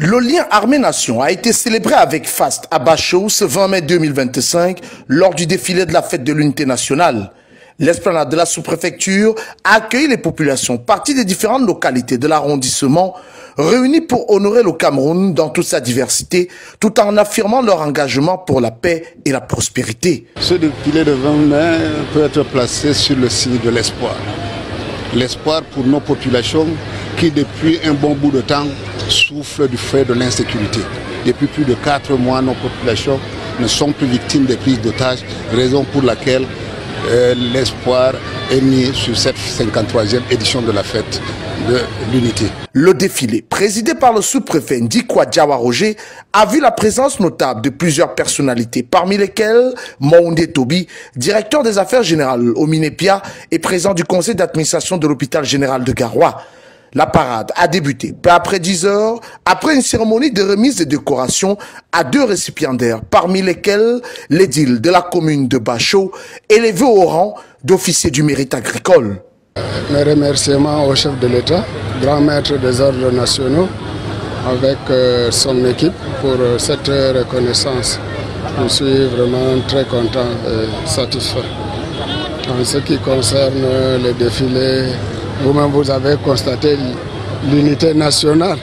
Le lien armée-nation a été célébré avec faste à Bachot ce 20 mai 2025 lors du défilé de la fête de l'unité nationale. L'esplanade de la sous-préfecture a accueilli les populations parties des différentes localités de l'arrondissement réunies pour honorer le Cameroun dans toute sa diversité tout en affirmant leur engagement pour la paix et la prospérité. Ce défilé de 20 mai peut être placé sur le signe de l'espoir. L'espoir pour nos populations qui depuis un bon bout de temps souffrent du fait de l'insécurité. Depuis plus de 4 mois, nos populations ne sont plus victimes des prises d'otages, raison pour laquelle l'espoir est mis sur cette 53e édition de la fête de l'unité. Le défilé, présidé par le sous-préfet Ndikwa Diawa-Roger, a vu la présence notable de plusieurs personnalités, parmi lesquelles Moundé Tobi, directeur des affaires générales au Minépia et président du conseil d'administration de l'hôpital général de Garoua. La parade a débuté peu après 10 heures, après une cérémonie de remise des décorations à 2 récipiendaires, parmi lesquels l'édile de la commune de Bachot, élevé au rang d'officier du mérite agricole. Mes remerciements au chef de l'État, grand maître des ordres nationaux, avec son équipe pour cette reconnaissance. Je suis vraiment très content et satisfait. En ce qui concerne le défilé, vous-même vous avez constaté l'unité nationale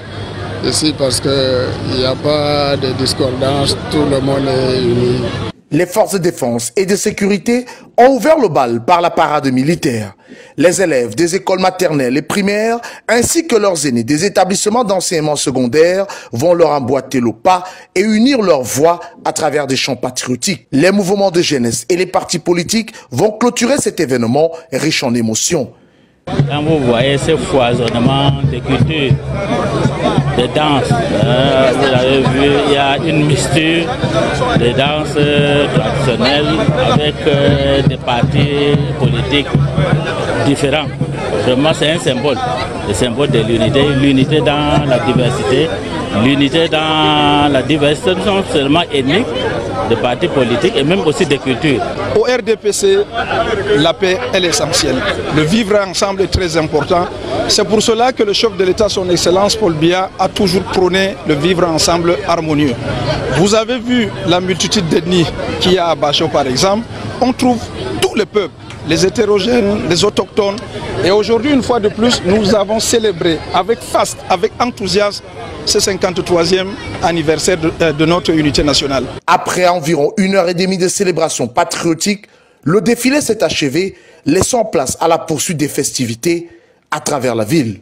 ici parce qu'il n'y a pas de discordance, tout le monde est uni. Les forces de défense et de sécurité ont ouvert le bal par la parade militaire. Les élèves des écoles maternelles et primaires ainsi que leurs aînés des établissements d'enseignement secondaire vont leur emboîter le pas et unir leurs voix à travers des chants patriotiques. Les mouvements de jeunesse et les partis politiques vont clôturer cet événement riche en émotions. Quand vous voyez ce foisonnement de culture, de danse, vous avez vu, il y a une mixture de danse traditionnelle avec des partis politiques différents. Vraiment, c'est un symbole, le symbole de l'unité, l'unité dans la diversité, l'unité dans la diversité non seulement ethnique, de partis politiques et même aussi des cultures. Au RDPC, la paix est essentielle. Le vivre ensemble est très important. C'est pour cela que le chef de l'État, son Excellence Paul Biya, a toujours prôné le vivre ensemble harmonieux. Vous avez vu la multitude d'ethnies qu'il y a à Bachot par exemple. On trouve tous les peuples, les hétérogènes, les autochtones. Et aujourd'hui, une fois de plus, nous avons célébré avec faste, avec enthousiasme, ce 53e anniversaire de notre unité nationale. Après environ 1h30 de célébration patriotique, le défilé s'est achevé, laissant place à la poursuite des festivités à travers la ville.